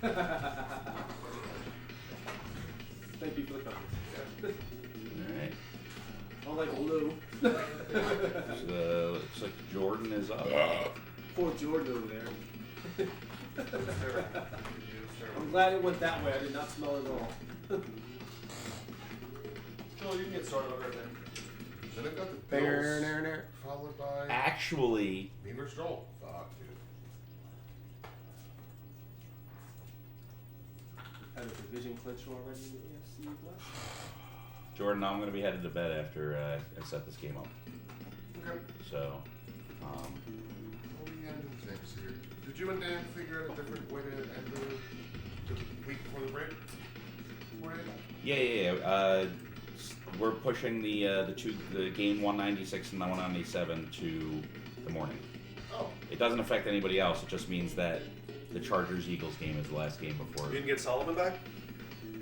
Thank you for the comments. Alright. I like blue. Looks like Jordan is up. Poor Jordan over there. I'm glad it went that way. I did not smell it at all. Joel, you can get started over there. Then I've got the Bills, followed by Actually, me versus Joel. Fuck, dude. Had a division clincher already in the AFC West. Jordan, I'm going to be headed to bed after I set this game up. Okay. So, What do we got to do next here? Did you and Dan figure out a different way to end the week before the break? yeah. We're pushing the game 196 and the 197 to the morning. Oh. It doesn't affect anybody else. It just means that the Chargers-Eagles game is the last game before. You didn't get Solomon back?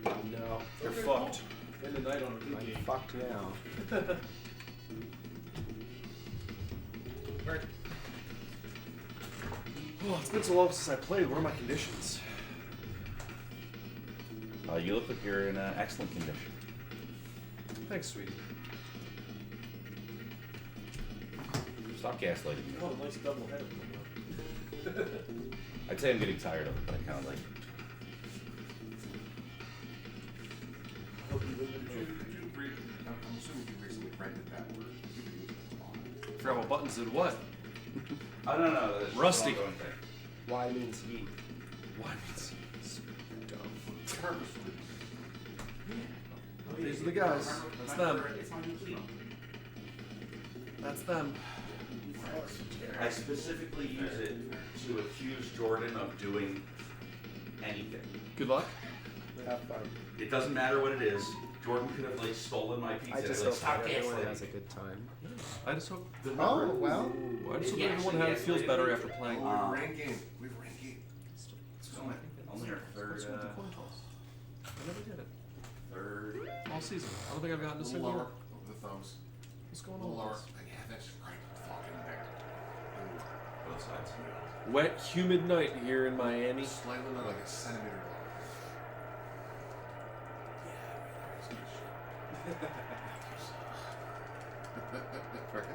No. You're Okay, fucked. End the night on a good I'm game. fucked now. Right. Oh, it's been so long since I played. What are my conditions? You look like you're in excellent condition. Thanks, sweetie. Stop gaslighting me. Oh, nice double header. I'd say I'm getting tired of it, but I kind of like it. Hope you win the Did you I'm assuming you recently rented that word. Forgot what buttons did what? Oh, no. That's Rusty. just an ongoing thing. Y means yeet. Why means dumb. Purposefully. These are the guys. That's them. That's them. I specifically use it to accuse Jordan of doing anything. Good luck. Have fun. It doesn't matter what it is. Jordan could have like stolen my pizza. I just like, hope stop that everyone has a gaslighting. good time. I just hope. Oh, well. I just hope He everyone actually feels gaslighted better me. after playing. We've ran game. It's only our third. What's with the coin toss? I never did it. Third. All season. I don't think I've gotten a A little single lower one. over the thumbs. What's A going little on? lower. with this? Yeah, that's right. Fucking neck. Both sides. Wet, humid night here in Miami. Slightly like a centimeter lower. Correct.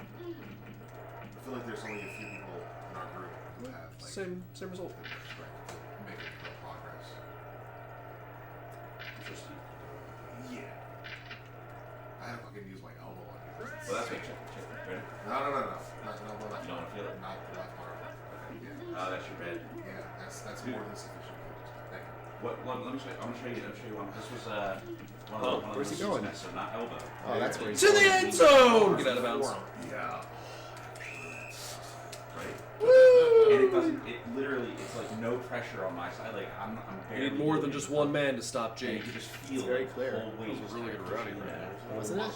I feel like there's only a few people in our group who have like Same result. making real progress. Interesting. Yeah. I had to fucking use my elbow on you. Well, that's what check. Ready? No. Not the left. You don't want to feel it? Not the left arm. Yeah. Oh, that's your bed. Yeah, that's more than sufficient. Thank you. Let me show you. I'm gonna show you one. This was one of the where's he going? So not elbow. Oh, that's where he's To the end zone! Get out of bounds. Yeah. Right. Woo! And it doesn't. It literally. It's like no pressure on my side. Like I'm You barely. need more than just one man to stop And Jake. you could just feel very like, clear. the whole weight That was really good routing right there. Wasn't it?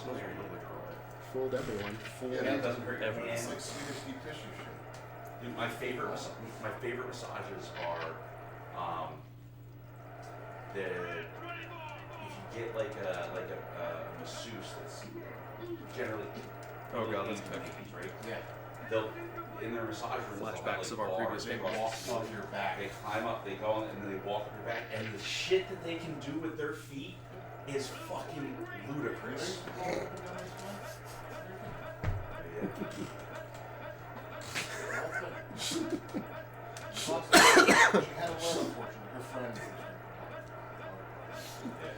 Fooled everyone. And it doesn't hurt It's everyone. like Swedish deep tissue shit. Dude, my favorite massages are the if you get like a masseuse that's generally Oh god, that's Asian technical. ladies, right? Yeah. They'll in their massage rooms they'll have, Flashbacks like, of our bars, previous they games. walk Off your back. They climb up, they go and then they walk up your back, and the shit that they can do with their feet is fucking ludicrous. She had a love, unfortunately. Her friend.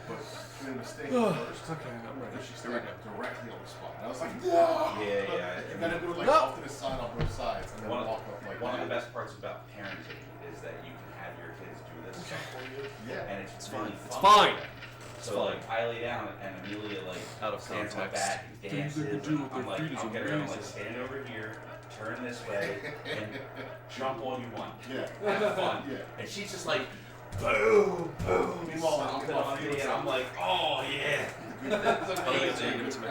But she made a mistake first. Okay, I'm ready. Because she Here we stepped go. directly on the spot. And I was like, no! Yeah. And then I do it like No! off to the side on both sides, and then One walk up like of the that. best parts about parenting is that you can have your kids do this stuff for you, Yeah. and it's fine. really It's fun. fine. So like I lay down and Amelia like Out of stands on my context. back and Things they dances. can do with I'm their like, feet is I'll get her. I'm like amazing. stand over here, turn this way, and jump all you want. Yeah. Have fun. Yeah. And she's just like, boom, boom. Meanwhile, stomping like, on me, and I'm like, oh yeah. That's I don't think it didn't give it to me.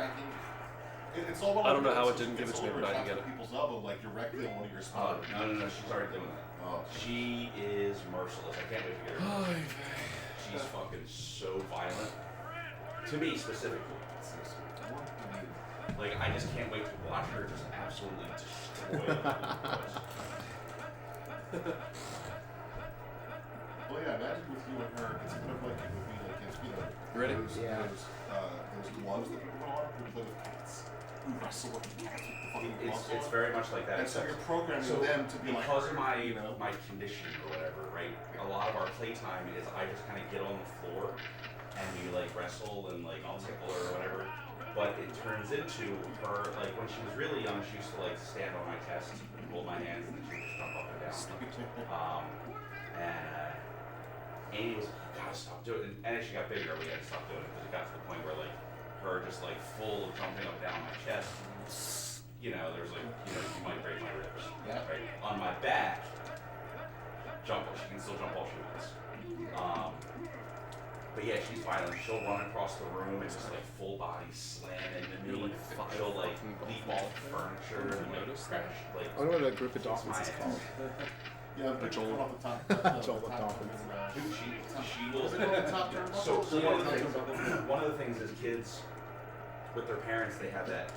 It's all about I don't know how it it's- didn't give it it's to me, over but I didn't top get of it. people's elbow, like directly on one of your Oh spine. no, she's already doing that. Oh. She is merciless. I can't wait to get her. She's fucking so violent. To me specifically. It's so sweet. Like Like, I just can't wait to watch her just absolutely destroy it. Well, yeah, imagine with you and her, it's kind of like it would be like if, you know, Ready? those, Yeah. those gloves that people on who play with cats, who wrestle with the cats with the fucking gloves It's on. very much like that. And so you're programming So them to be like, because of my you know, my condition or whatever, right? A lot of our playtime is I just kind of get on the floor and we like wrestle and like I'll tickle her or whatever. But it turns into her like when she was really young, she used to like stand on my chest and hold my hands and then she would just jump up and down. And Amy was like, "Gotta stop doing it." And as she got bigger, we had to stop doing it because it got to the point where like her just like full jumping up and down my chest. You know, there's like, you know, you might break my ribs. Yeah. Right? On my back, she can still jump all she wants. But yeah, she's violent. She'll run across the room and just like full body slam into me. You're like five She'll like fucking leap golf off furniture balls. and like Notice crash. Like, I wonder what a group of dolphins is called. yeah, but Joel. off the top. Joel with dolphins. dude, she will. Is it called the top turn? So one of the things is kids with their parents, they have that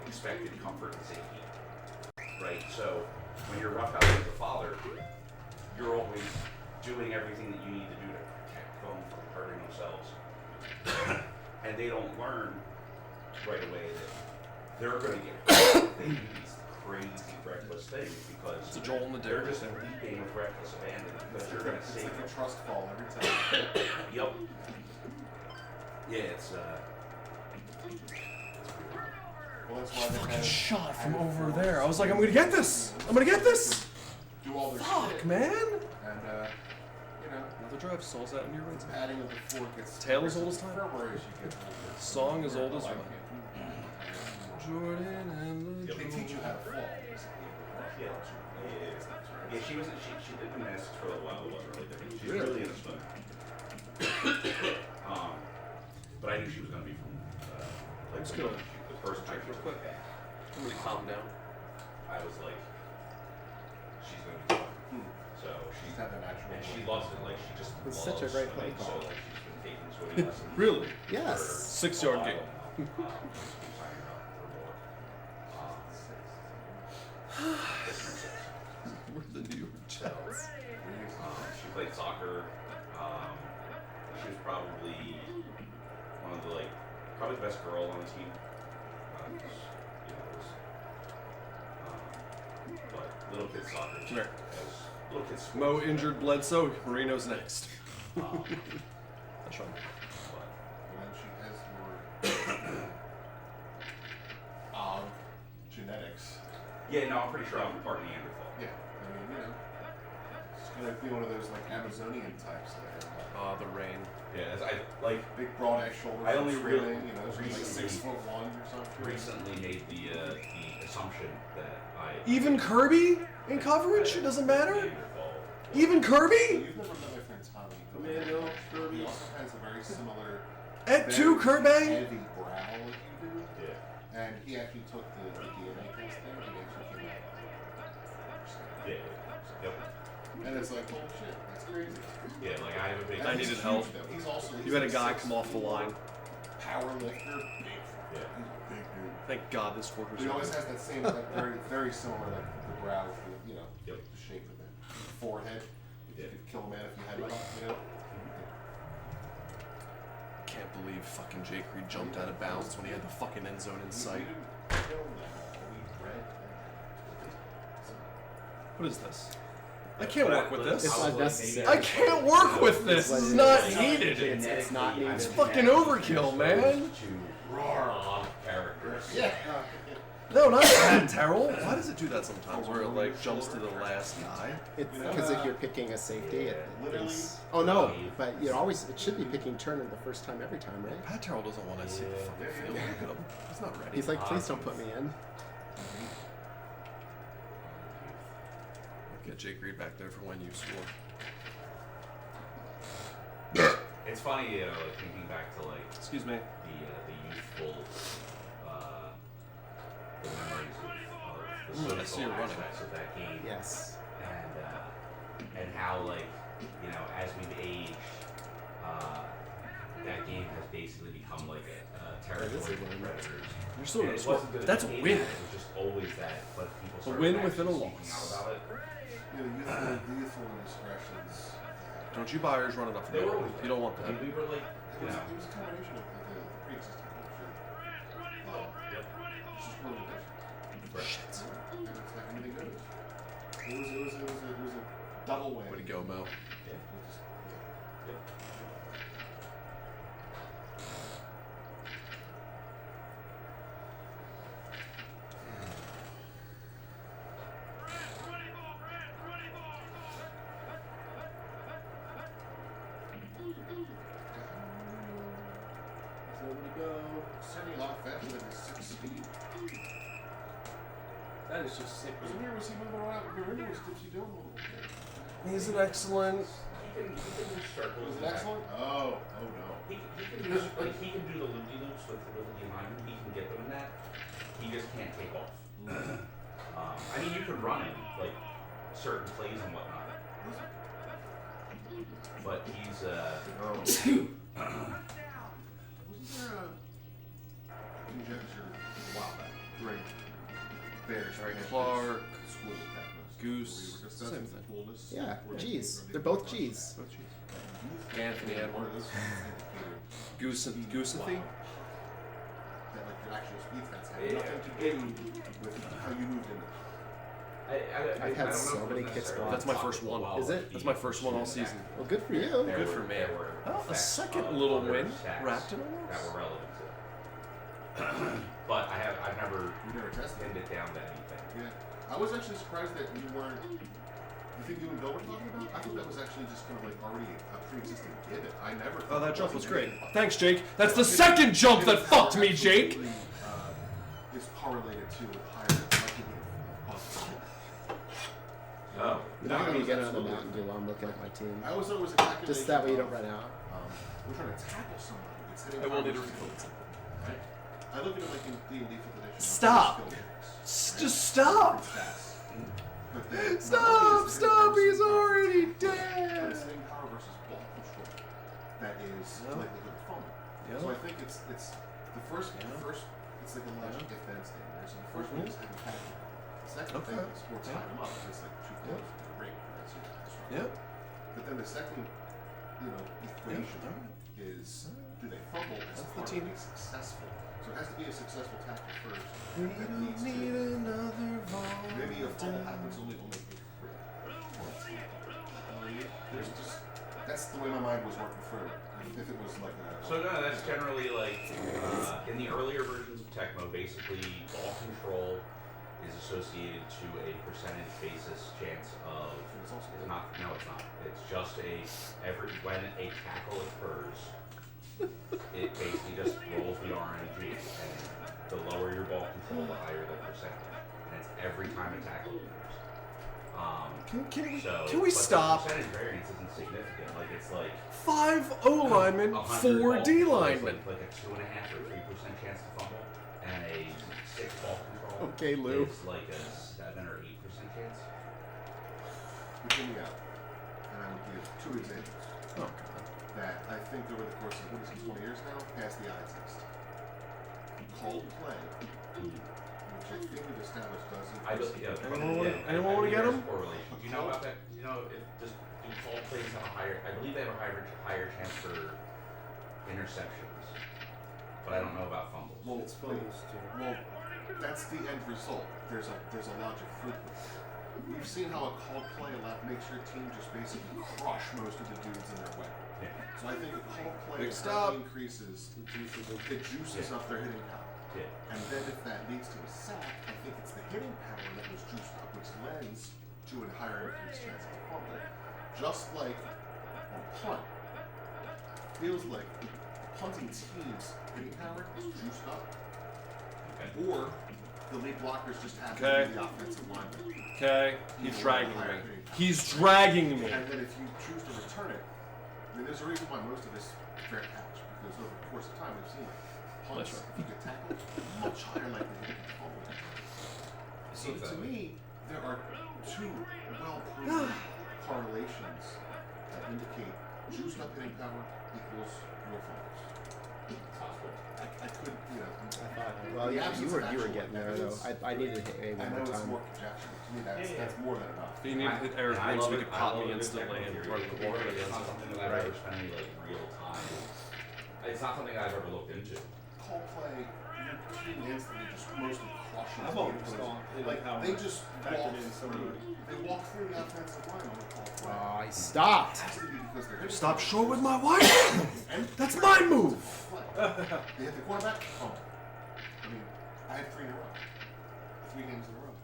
expected comfort and safety, right? So when you're rough out with the father, you're always doing everything that you need to do to protect them from hurting themselves, and they don't learn right away that they're going to get hurt if they do these crazy reckless things because It's a Joel and the they're Derek just thing. leaping with reckless abandon because you're going to It's save like them. a trust fall every time. Yep. Yeah, it's Well, that's why they Fucking had shot from added over forms there. I was like, to I'm gonna get this. I'm gonna get this. Do all their Fuck, shit. man. And, you know, Another drive stalls out in your right. adding of the floor gets Tale as old as time. further as you get older. Song as old as I like rhyme. it. Jordan and the Yep. They teach you how to fall, basically. Yeah. Yeah, she did gymnastics for a while. It wasn't really different. She's Really? really into swimming. But I knew she was going to be from like Let's the go. first time she Real took quick. it back. Let me calm down. I was like, she's going to be fine. So She's she had that natural. and she loves it. Like she just It's loves such a great swimming. play So call. like she's been taking swimming lessons. Really? Yes. for 6 yard a while gain. now. Keep signing her up for more. We're the New York Jets. She played soccer. She was probably one of the probably the best girl on the team. But little kids soccer. Come here. Little kids. Mo sports, injured Bledsoe. Marino's next. Um, That's right. but And then she has your genetics. yeah, no, I'm pretty sure I'm part Neanderthal. Yeah, I mean, you know, it's gonna be one of those like Amazonian types that are The rain. Yeah, I like big, broad-ass shoulders. I only from really swimming, you know, she's like recently- 6'1" or something. recently made the assumption that I Even Kirby in coverage? It doesn't matter? Neanderthal. Even Kirby? You've never met my friend Tommy. Commando, Kirby. He also has a very similar At 2 Kirby? heavy brow like you do. Yeah. And he actually took the DNA test there and he actually came out 100%. Yeah. Yep. And it's like, oh shit, that's crazy. Yeah, like I have a big. I And he's needed huge, help. though. He's also You had a guy like come off the line. power lifter, big. Yeah. He's a big dude. Thank God this worker's He always has that same, like, very similar, like the brow, the, you know, Yep. the shape of it, forehead. If you Yeah. could kill a man if you had one, you know. Can't believe fucking Jake Reed jumped out of bounds when he had the fucking end zone in We sight. didn't kill them. We read that. What is this? I can't work with this. It's not necessary. I can't work with this. This is not needed. It's not needed. It's fucking overkill, man. To raw characters. Yeah. No, not that Terrell. Why does it do that sometimes where it like jumps to the last guy? It's because if you're picking a safety, it's... Oh no, but it should be picking Turner the first time every time, right? Pat Terrell doesn't want to see the fucking field. Look at him. He's not ready. He's like, please don't put me in. Get Jake Reed back there for when you score. It's funny, like thinking back to like Excuse me. the youthful the memories of the Ooh, I see social you're running. aspects of that game. Yes. And how like as we've aged, that game has basically become like a That is a territory for win. predators. You're still And gonna it score. wasn't that it That's a became win. that, It was just always that, but people started win actually within a speaking loss. out about it. The youthful indiscretions. Don't you buyers run it up the They were middle. always You don't want I that. mean, we were like, It was a combination of the pre-existing culture. yep. It's just really different. Shit. And it's like anything good. It was a double win. Way to go, Mo. Yeah. Yep. Nowhere to go. Certainly a lot faster than his 6 speed. That is just sick. Was he moving around? Remember, was Dipsy doing a little bit? He's an excellent. He can do circles. Was it excellent? Oh no. He can do he can do the loopy loops with the lineman. He can get them in that. He just can't take off. I mean, you can run in like certain plays and whatnot, but he's Wasn't there a conjecture a while back during Bears Clark, School of Tecmo, Goose, where we were same discussing thing. the coolness Yeah, of G's. working They're from both the G's. Anthony One of Edwards. those indicated Goosathy? that like your actual speed stats had Yeah. nothing to do with how you moved in. I've had so many kits blocked. That's my first one. Is it? That's my first one all season. Well, good for you. Good for me. Oh, a second little win wrapped in a that loss. were relevant to. But I've never You never tested pinned it. it down to anything. Yeah. I was actually surprised that you weren't. You think you and Bill were talking about? I thought that was actually just kind of like already a pre-existing given. I never. Oh, thought that it jump was wasn't great. anything. Thanks, Jake. That's the second jump that fucked me, Jake. Is correlated to higher likelihood of possible. Oh. You're not going to get on the mountain dew while I'm looking at my team. I always thought it was a calculation. Just that way you don't of, run out. We're trying to tackle somebody. It's hitting I will need to power versus refill skill. Right? I look at it like in D&D 5th edition. Stop. skill checks, Just stop. stats. But then, not Stop! only is it Stop! hitting He's versus already but dead. it's hitting power versus ball control. That is Yeah. likelihood of fumble. Yeah. So I think it's the first it's like a logic if-then statement. So the first one is heavy tackle. The second Okay. thing is we'll tie Yeah. them up. It's like too close to the ring. Right? So that's right. Yep. But then the second, equation is do they fumble as That's the part team. of being successful? So it has to be a successful tackle first. We That don't leads need to another maybe a fumble Volta. happens only if three. There's just that's the way my mind was working through it. If it was like a So no, that's generally like in the earlier versions of Tecmo, basically ball control is associated to a percentage basis chance of. it's also It's not. No, it's not. It's just when a tackle occurs, it basically just rolls the RNG, and the lower your ball control, the higher the percentage, and it's every time a tackle occurs. Can we stop? The percentage variance isn't significant. Like it's like 5 O linemen, 100 4 ball D control is linemen. like a 2.5 or 3% chance to fumble, and a 6 ball control. Okay, Lou. Is like a 7 or 8% chance. hear me out. And I would give two examples Oh, God. that I think over the course of what is it, 20 years now, passed the eye test. Called play, which I think we've established doesn't. Anyone wanna get 'em? Correlation. Do you know about that? Do you know if do call plays have a higher? I believe they have a higher chance for interceptions, but I don't know about fumbles. Well, It's fumbles too. well, that's the end result. There's a logic throughput. We've seen how a called play makes your team just basically crush most of the dudes in their way. Yeah. So I think a called play Big greatly stop. increases, it juices up their hitting power. Yeah. And then if that leads to a sack, I think it's the hitting power that was juiced up, which lends to a higher increased chance of a fumble. Just like on punt, feels like the punting team's hitting power is juiced up, or the lead blockers just happen to be the offensive lineman. Okay, he's dragging me. He's dragging me. And then if you choose to return it, I mean, there's a reason why most of this fair catch, because over the course of time we've seen like punts, That's right. if you get tackled, much higher likelihood of fumble. So Seems to that way. me, there are two well-proven correlations that indicate juiced up hitting power equals more fumbles. Possible. I couldn't, you know. I thought, well, The you absence were of you were actual getting there though. evidence, I needed to hit A I one know more it's time. more conjecture, but to me that's more than enough. If you need to hit Eric And I Green so love he it- could I pop love me a good instantly technical and theory. run the ball. It's not something that I've ever spent any like real time. It's not something I've ever looked into. Call play, your team instantly just mostly crushes I've the always opponent. thought hitting Like power they just factored walk in so through. much. They walk through the offensive line on the call play. Oh, he stopped. It has to be because they're hitting Stop power. short with my wife! And That's my move! they hit the quarterback. Oh, I mean, I had 3 in a row. 3 games in a row.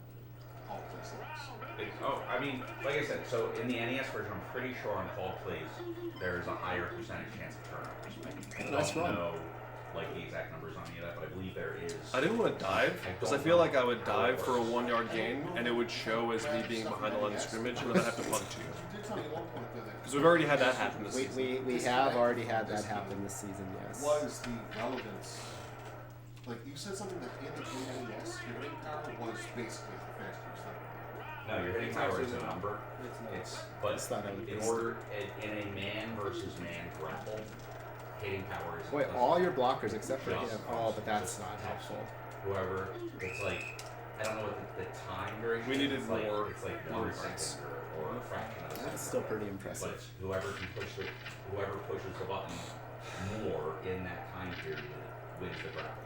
All play sucks. I mean, like I said, so in the NES version, I'm pretty sure on call plays, there's a higher percentage chance of turnovers. I Nice don't run. know like the exact numbers on any of that, but I believe there is. I didn't want to dive, because I feel like I would dive for a 1 yard gain, and it would show as me being behind the line of scrimmage, and then I have to punt to you. You did tell me at one point though that Because we've already had that happen this We, season. we have already had that happen this season, yes. was the relevance. Like you said something that in the NES, your hitting power was basically the fastest thing. No, your hitting power is a number. It's not. But It's not a- in order in a man versus man grapple, hitting power is. Wait, all your blockers except for him. Just- Oh, but that's just not helpful. Whoever, it's like I don't know what the time duration. We needed is. It's like, more It's like 1 movements. second or a fraction of a second. That's still pretty impressive. But whoever pushes the button more in that time period wins the grapple.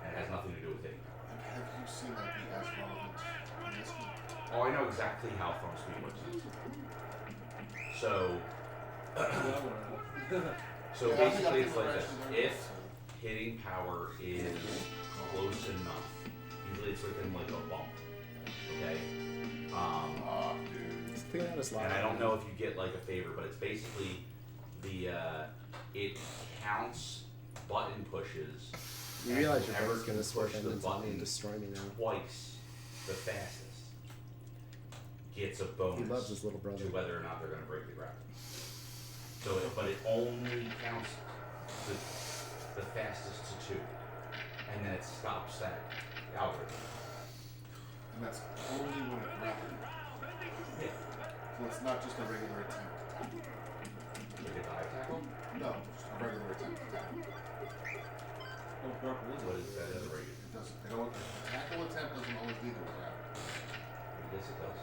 And it has nothing to do with hitting power. And have you seen that be as relevant in this game? Oh, I know exactly how thumb speed works. So, so Yeah, I think basically I it's like think this. we're actually If hitting power is close enough, usually it's within like a bump. Okay? Dude. Just think out his And I line. don't know if you get like a favor, but it's basically the it counts button pushes. You realize and your whoever brain's can gonna switch push the engines on me button and destroy me now. twice the fastest gets a He bonus loves his little brother. to whether or not they're going to break the grapple. So, but it only counts the fastest to 2, and then it stops that algorithm. And that's only when it grapples. Yeah. So it's not just a regular attempt to tackle. Like a dive tackle. No, just a regular attempt to tackle. What is that? Is right? It doesn't. They don't. A tackle attempt doesn't always lead to a grab. Yes, it does.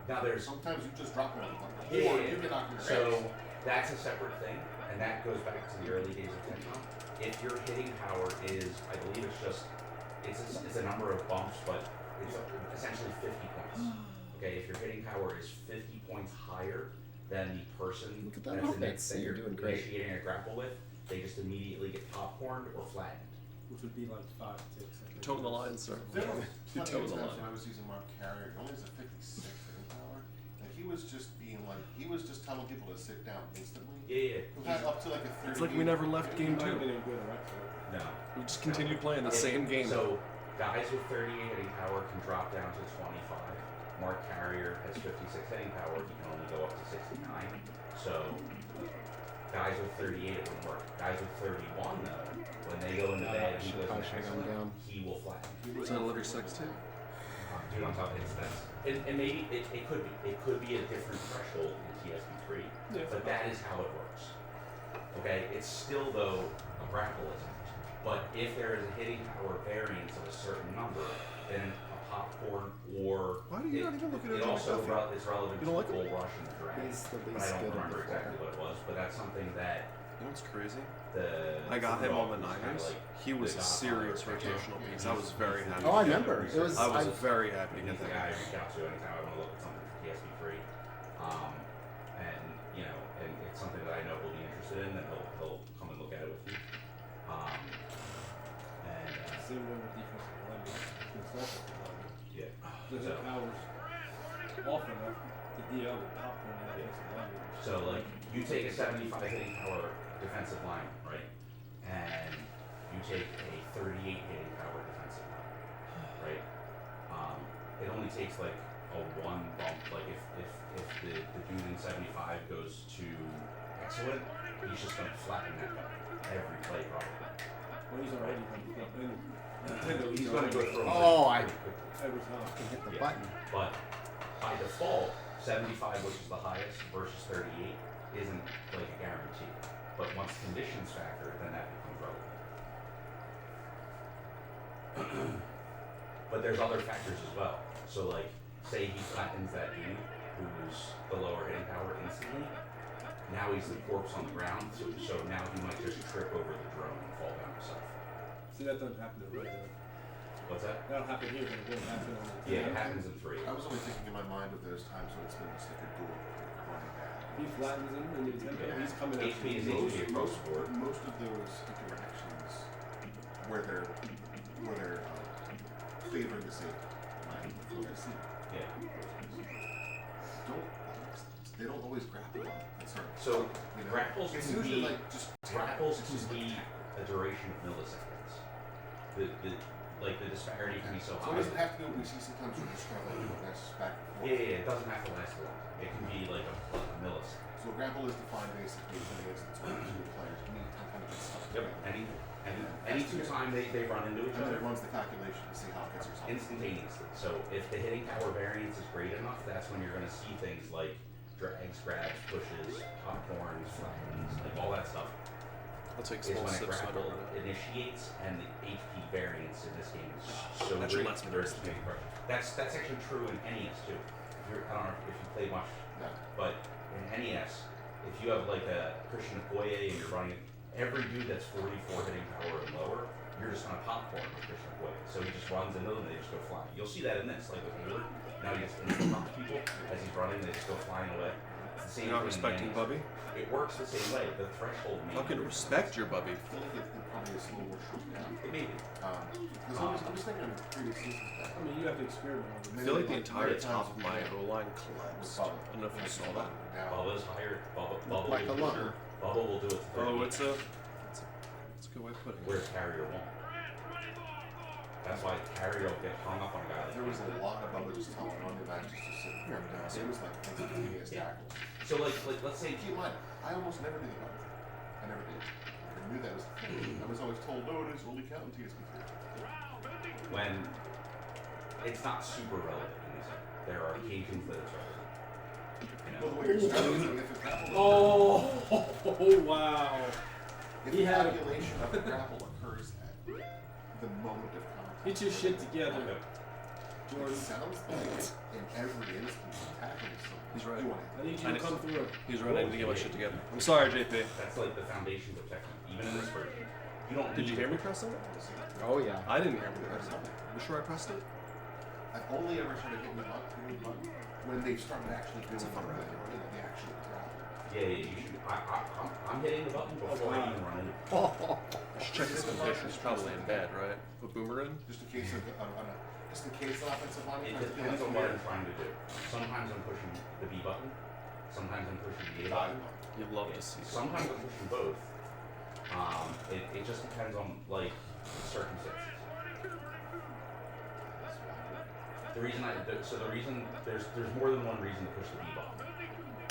Now there's Sometimes you just drop one. Or Yeah, you get knocked in your so head. that's a separate thing, and that goes back to the early days of Tecmo. If your hitting power is, I believe it's just, it's a number of bumps, but it's essentially 50 points. Okay, if your hitting power is 50 points higher than the person Look at that that's offense. that You're you're doing great. initiating a grapple with, they just immediately get popcorned or flattened. Which would be like 5 ticks. I think. Toe in the line, sir. There were You plenty toe of the times line. when I was using Mark Carrier, he only has a 56 hitting power, and he was just being like, he was just telling people to sit down instantly. Yeah. Who had up to like a 30. It's like we never left He game might have 2. been a good erector. No. We just continued playing the Yeah, same game. So guys with 38 hitting power can drop down to 25. Mark Carrier has 56 hitting power. He can only go up to 69. So guys with 38 it wouldn't work. Guys with 31 though, when they go into bed, he goes Probably into should've gone excellent, down. he will flatten. Was that a liver sex too? Dude, on top of his that's and maybe it could be a different threshold in TSP3, Yeah. but that is how it works. Okay, it's still though a grapple attempt. But if there is a hitting power variance of a certain number, then a popcorn or Why do you not even look at it it like also that? is relevant You to don't like bull him? rush and drag. He's the But least I good don't of remember the exactly four. what it was, but that's something that You know what's crazy? the I got him on the Dolphins kinda Niners. like He was the a serious godfather of rotational Tecmo. piece. I was very happy. Oh, I to get remember. him. It was. I was I- very happy to He's get the that. guy I reach out to anytime I want to look at something for TSP3. And you know, and it's something that I know he'll be interested in, and he'll come and look at it with you. And Same way with defensive linemen. It's offensive linemen. yeah, The so, hit powers often enough to DL with popcorn and offensive linemen. so like you take a 75 hitting power defensive line, right? And you take a 38 hitting power defensive line, right? It only takes like a 1 bump. Like if the dude in 75 goes to excellent, he's just gonna flatten that guy every play probably. Well, he's already Nintendo. He's gonna go through him Oh, I- pretty quickly. every time. Can hit the Yeah. button. But by default, 75, which is the highest, versus 38, isn't like a guarantee. But once conditions factor, then that becomes relevant. But there's other factors as well. So like, say he flattens that dude who's the lower hitting power instantly. Now he's the corpse on the ground, so now he might just trip over the drone and fall down himself. See, that doesn't happen in real life. What's that? That'll happen here, but it won't happen on the Yeah, it happens in 3. I was only thinking in my mind of those times when it's been just like a duel running back. If he flattens him and he's he's coming out. HP is HP across the board. Most of those interactions where they're favoring the safety, right? What I see. Yeah. They don't always grapple on it. So you know, grapples it's can usually be like just grapples it's can just be a duration of milliseconds. The disparity can be so So high. it doesn't have to be what we see sometimes we're just kind of like doing this back and forth. Yeah, it doesn't have to last long. It can be like a millisecond. So a grapple is defined basically as an instance where two players meet and kind of get stuck Yep. together. Any time they run into each And then other, it runs the calculation to see how it gets resolved. instantaneously. So if the hitting power variance is great enough, that's when you're going to see things like drags, grabs, pushes, popcorns, flattens, like all that stuff. I'll take Is small when a sips. So I grapple don't know. initiates, and the HP variance in this game is so Actually, great. less than there's this. big pressure. That's actually true in NES too. I don't know if you play much, No. but in NES, if you have like a Christian Okoye and you're running every dude that's 44 hitting power and lower, you're just gonna popcorn with Christian Okoye. So he just runs into them and they just go flying. You'll see that in this, like with Hayward. Now he just instant pumps people as he's running, they just go flying away. It's the same You're not thing in respecting NES. Bubby? It works the same way. The threshold may How can be respect your Bubby? I feel like it probably is a little more short down. It may be. Because I was thinking of previous seasons back. I mean, you have to experiment on I it. feel like the entire top of my O-line collapsed. I don't know if you saw that. Bubba's higher. Bubba Like will a do lumber. Bubba will do it to 30. Oh, it's a good way of putting it. Whereas Carrier won't. That's why Carrier will get hung up on a guy like There was that. a lot of them that just telling running back just to sit and front down. It was like instantaneous tackles. So like let's say Keep in mind, I almost never did the button. I never did. I knew that was the thing. I was always told, no, it is only counting TSP3. when it's not super relevant in this, there are occasions that it's relevant. You Well, the know? way you're describing if a grapple Oh, wow. if He the had a- calculation of a grapple occurs at the moment of contact. Get your shit together, It Jordan. sounds like in every instance of tackling someone, He's right. you want I need you to come through. He's right. I need to get my shit together. I'm sorry, JP. That's like the foundations of Tecmo. Even in this version, you don't. Did need you hear to- me press it? Oh yeah. I didn't hear me press it. You sure I pressed it? I've only ever started hitting the button when they started actually doing the actual grapple. Yeah, you should. I'm hitting the button before I even run in. I should check his condition. He's probably in bed, right? Put Boomer in? Just in case of just in case the offensive line. It tries to do depends like on what weird. I'm trying to do. Sometimes I'm pushing the B button. Sometimes I'm pushing the A button. You'd love to see it. Sometimes I'm pushing both. It just depends on like circumstances. The reason there's more than one reason to push the B button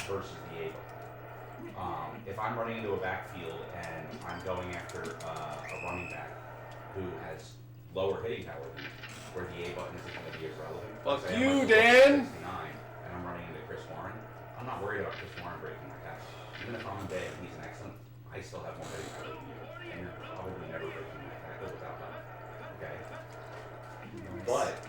versus the A button. If I'm running into a backfield and I'm going after a running back who has lower hitting power than me, where the A button isn't going to be as relevant. Fuck Say you, I'm Dan! 69 and I'm running into Chris Warren. I'm not worried about Chris Warren breaking my tackle. Even if I'm in bed and he's an excellent, I still have more hitting power than you, and you're probably never breaking my tackle without that. Okay. But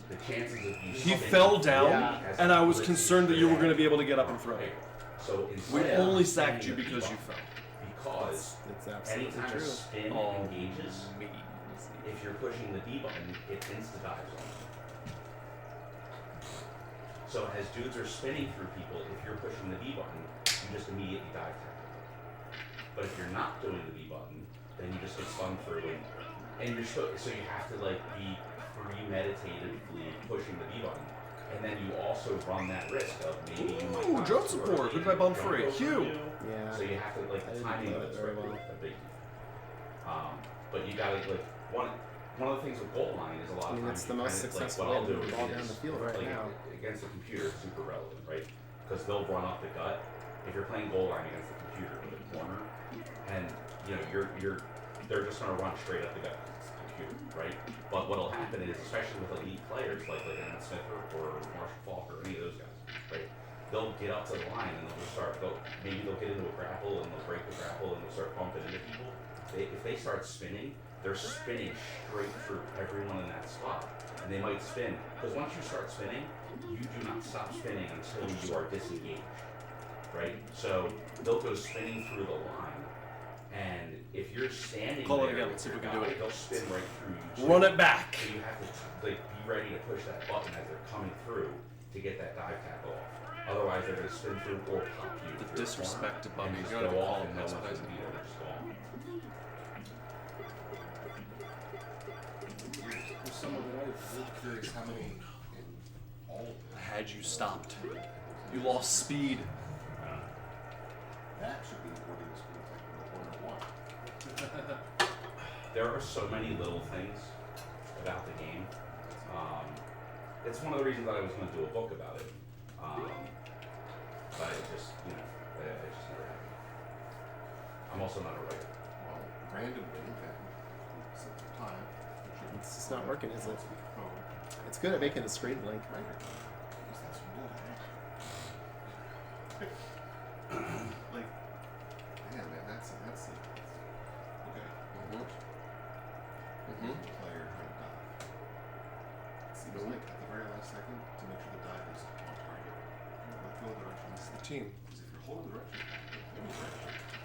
the chances of you He spinning fell down, as and I was quickly concerned that you were going to be able to get up and throw. right? So We instead only of sacked you spinning the because you B-button, fell. Because It's absolutely anytime a true. spin Oh, engages, if you're pushing the D button, it insta-dives on you. So as dudes are spinning through people, if you're pushing the B button, you just immediately dive tackle. But if you're not doing the B button, then you just get spun through and you're so you have to like be premeditatively pushing the B button. And then you also run that risk of maybe you might Ooh, not drone score support. Who did I a bump jump free? over Hugh. you. Yeah. So you have to like I the didn't timing know of that it's very really well. a big deal. But you gotta like one of the things with goal line is a lot I of mean, times it's the you most kind of, successful like, way what to I'll move do the ball down is, the field right like, now. against the computer, it's super relevant, right? Because they'll run off the gut. If you're playing goal line against the computer with a corner, and you know they're just gonna run straight up the gut because it's the computer, right? But what'll happen is, especially with elite players like Emmett Smith or Marshall Falk or any of those guys, right? they'll get up to the line and maybe they'll get into a grapple and they'll break the grapple and they'll start bumping into people. If they start spinning, they're spinning straight through everyone in that spot. And they might spin, because once you start spinning, you do not stop spinning until you are disengaged, right? So they'll go spinning through the line, and if you're standing Call there, it again, let's see if we can do it. They'll spin right through you. Run it back. So you have to be ready to push that button as they're coming through to get that dive tackle off. Otherwise, they're going to spin through or pop you. The through disrespect to corner and Bubby. just You gotta go call off him and no that's one's what I going to said. beat them. They're just gone. For some of the night, I'm curious how many in all of them. Had you stopped, you lost speed. That should be boarding school Tecmo 101. There are so many little things about the game. It's one of the reasons that I was going to do a book about it. But it just, it just never happened. I'm also not a writer. Well, randomly, then, set the time. It's just not working, is it? Oh, It's good at making the screen blink. right here. Because that's real. Like, man, that's it. Okay. Mm-hmm. Player trying to dive. It seems like at the very last second to make sure the dive is on target. Let go of the direction. It's the team. Because if you're holding the direction,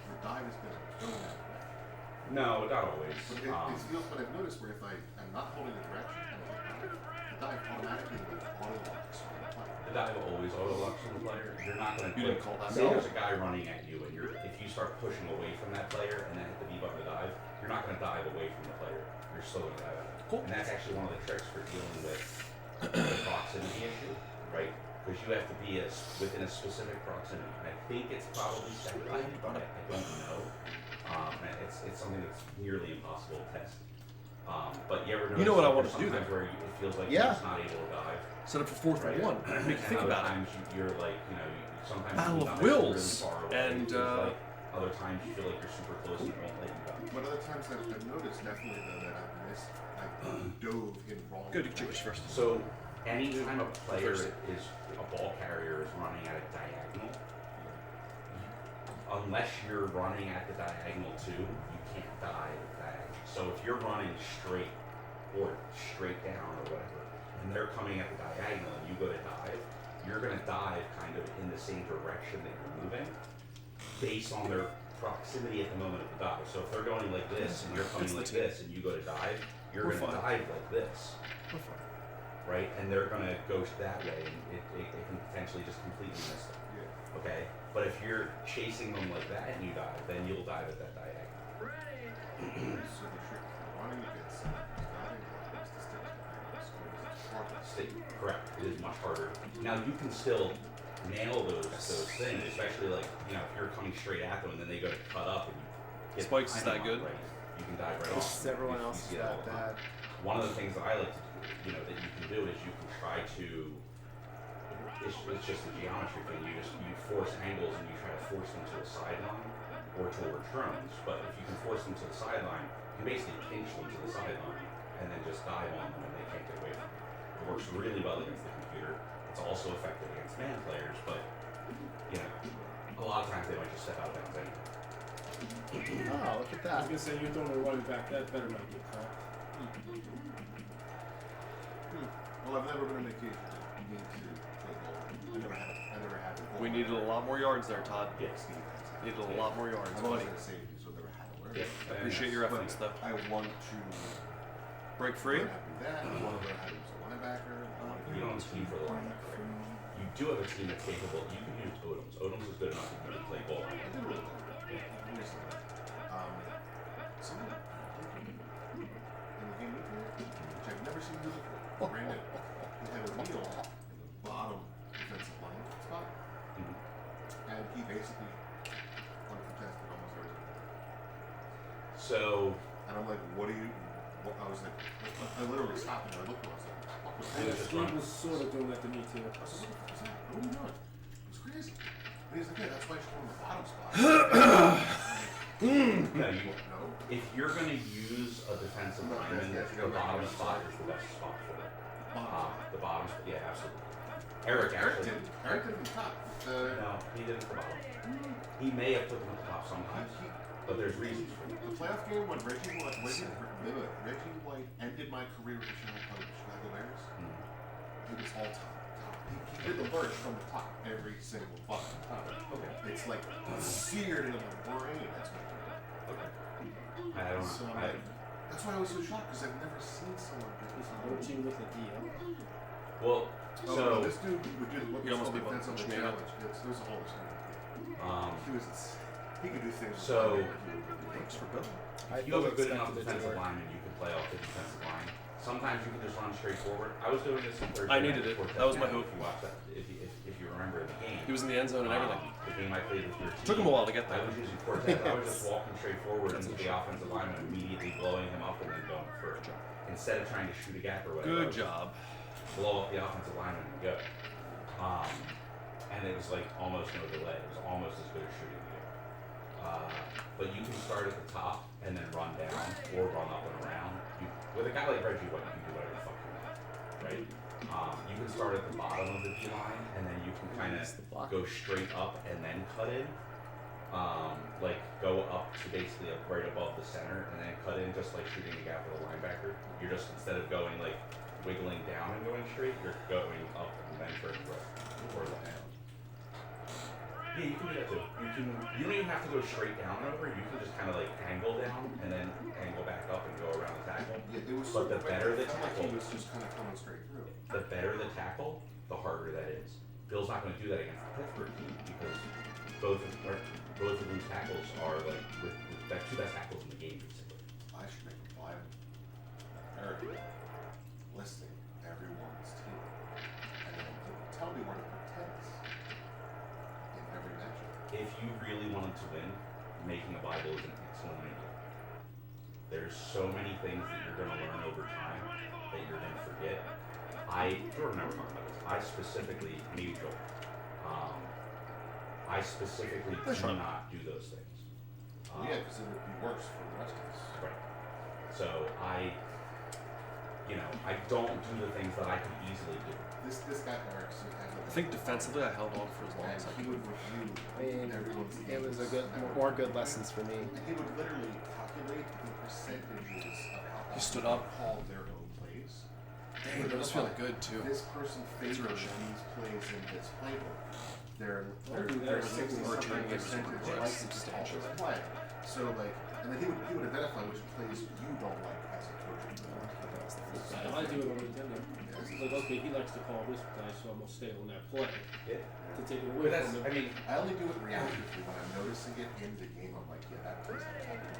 your dive is going to go in that direction. No, not always. But it feels, but I've noticed where if I'm not holding the direction and I dive, the dive automatically auto locks on the player. The dive always auto locks on the player. You're not going to. You didn't call that. Say No. there's a guy running at you, and if you start pushing away from that player and then hit the B button to dive, you're not going to dive away from the player. You're still going to dive at it. Cool. And that's actually one of the tricks for dealing with the proximity issue, right? Because you have to be within a specific proximity. And I think it's probably set by, but I don't know. And it's something that's nearly impossible to test. But you ever notice know what I that wanted there's to do sometimes there? where it feels like Yeah. you're just not able to dive. Set up for 4th and 1. Make you think And other about it. times you're like, sometimes Battle you of dive really wills, far away. and, There's, like, other times you feel like you're super close and it won't let you dive. But other times I've noticed definitely though that I've missed, I dove in wrong. Good, Jewish first. So anytime a player First. is a ball carrier is running at a diagonal, unless you're running at the diagonal too, you can't dive diagonal. So if you're running straight or straight down or whatever, and they're coming at the diagonal and you go to dive, you're going to dive kind of in the same direction that you're moving based on their proximity at the moment of the dive. So if they're going like this and you're coming It's the like team. this and you go to dive, you're We're going to fine. dive like this. We're fine. Right? And they're going to go that way, and it can potentially just completely miss them. Yeah. Okay? But if you're chasing them like that and you dive, then you'll dive at that diagonal. So the trick for running against diving is to stick to diagonals. It's harder. Correct. It is much harder. Now you can still nail those things, especially like, if you're coming straight at them and then they go to cut up and you get Spikes is behind that them, good? right, you can dive right It's off. just everyone You else see is that all that the time. bad. One of the things that I like to do, that you can do is you can try to, it's just a geometry thing, you force angles and you try to force them to the sideline or towards drones, but if you can force them to the sideline, you can basically pinch them to the sideline and then just dive on them and they can't get away from it. It works really well against the computer. It's also effective against man players, but, a lot of times they might just step out of bounds anyway. Oh, look at I was that. gonna say you're throwing a running back. That better not get caught. Well, I've never been an occasion to need to play goal. I never had a goal. We needed a lot more yards there, Todd. Yeah. Steve has had. Needed a lot more yards, I'm always buddy. going to say it, so I've never had to learn. Yeah. I appreciate your But efforts, though. I want to Break free? learn how to do that. I want to learn how to use a linebacker. You don't have a team for the linebacker, right? You do have a team that's capable. You can use Odoms. Odoms is good enough to really play ball. I did really well. Recently. Someone in the game with me, which I've never seen do before. Brand new. He had a wheel in the bottom defensive line spot, and he basically uncontested almost everything. So And I'm like, what do you? I was like, I literally stopped and I looked at him. I was like, what was He was that? just Steve running. was sort of doing that to me too. I said, what the fuck was that? What are you doing? It was crazy. And he's like, yeah, that's why he's going to the bottom spot. no, No. if you're going to use a defensive lineman, yes, the bottom spot is the best spot for it. Bottom spot. The bottom spot, yeah, absolutely. Eric Eric actually. did. Eric did it from top. No, he did it for bottom. He may have put them at the top sometimes, but there's reasons for it. The playoff game when Reggie White ended my career with the Chicago Bears, it was all top. He did the lurch from the top every single fucking time. Okay. It's like seared into my brain. That's my favorite. Okay. I don't So, know. that's why I was so shocked because I've never seen someone do this. Lurching with a DM. Well, So so this dude would do what You was almost called be able to defensive push me out. challenge. There's a whole thing. He could do things. So- Thanks for Bill. if you have a good enough defensive lineman, you can play off the defensive line. Sometimes you can just run straight forward. I was doing this in third. I needed it. That was my hope. If you watch that, if you remember the game. He was in the end zone and everything. The game I played with your team. Took him a while to get I there. was using Cortez. I was just walking straight forward into the offensive lineman, immediately blowing him up and then going for it. Instead of trying to shoot a gap or whatever. Good job. Blow up the offensive lineman and go. And it was like almost no delay. It was almost as good as shooting the game. But you can start at the top and then run down or run up and around. With a guy like Reggie White, you can do whatever the fuck you want, right? You can start at the bottom of the D line and then you can kind of go straight up and then cut in. Like go up to basically up right above the center and then cut in just like shooting a gap with a linebacker. You're just, instead of going like wiggling down and going straight, you're going up and then turning right or the hand. Yeah, you can do that too. You don't even have to go straight down and over. You can just kind of like angle down and then angle back up and go around the tackle. Yeah, it was. But the better the it felt like tackle, he was just kind of coming straight through. the better the tackle, the harder that is. Bill's not going to do that against the Pittsburgh team because both of these tackles are like with the two best tackles in the game basically. I should make a bio. Eric, listing everyone's team, and then tell me where to put Ted's in every matchup. If you really wanted to win, making a Bible is an excellent idea. There's so many things that you're going to learn over time that you're going to forget. Jordan and I were talking about this. I specifically, maybe Joel, I specifically do not do those things. Yeah, because it would be worse for the rest of us. Right. So I don't do the things that I could easily do. This guy Eric, so I think defensively I held on for as long and as I he could. would review I mean, everyone's it was a teams. good, more good lessons for me. And he would literally calculate the percentages of how He stood up. they called their own plays. Dang, that was feeling good too. This person favored these plays in this playbook. They're do that. 60 We're something turning it percentage into like substantial. this play. So like, and then he would identify which plays you don't like as a coach. I do it on Nintendo. It's like, okay, he likes to call this play, so I'm gonna stay on that play Yeah. to take it But away that's, from I him. mean, I only do it reactively when I'm noticing it in the game. I'm like, yeah, that play's not happening.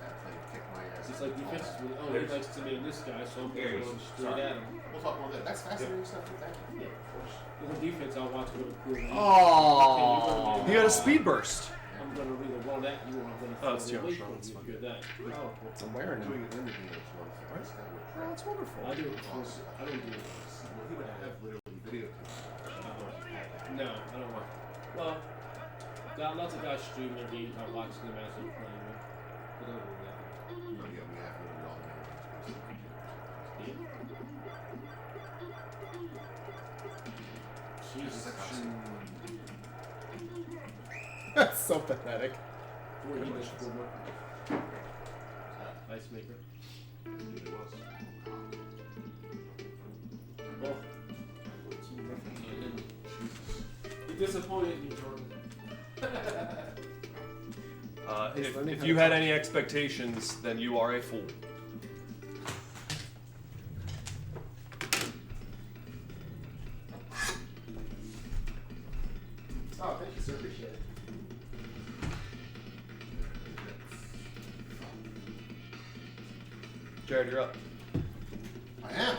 That play kicked my ass. It's like defensively, oh, he likes to man this guy, so I'm gonna go straight at him. We'll talk about that. That's fascinating stuff. Thank you. Yeah, of course. On defense, I'll watch what a cool. Oh, He got a speed burst. I'm gonna either run at you or I'm gonna Oh, it's throw too away much. from It's you if fine. you're that powerful. I'm wearing Doing them. it in the game is one thing. This guy would Oh, that's wonderful. I do it. I don't do it. Well, he would have literally videotaped. No, I don't want. Well, got lots of guys stream their games. I watch them as they're playing. But other than that, But yeah, we have literally all the yeah. Jesus, Section. That's so pathetic. Boy, he was good one. Ice maker. It was. Oh, team reference again. You disappointed me, Jordan. If you had any expectations, then you are a fool. Oh, thank you, sir. Appreciate it. Jared, you're up. I am.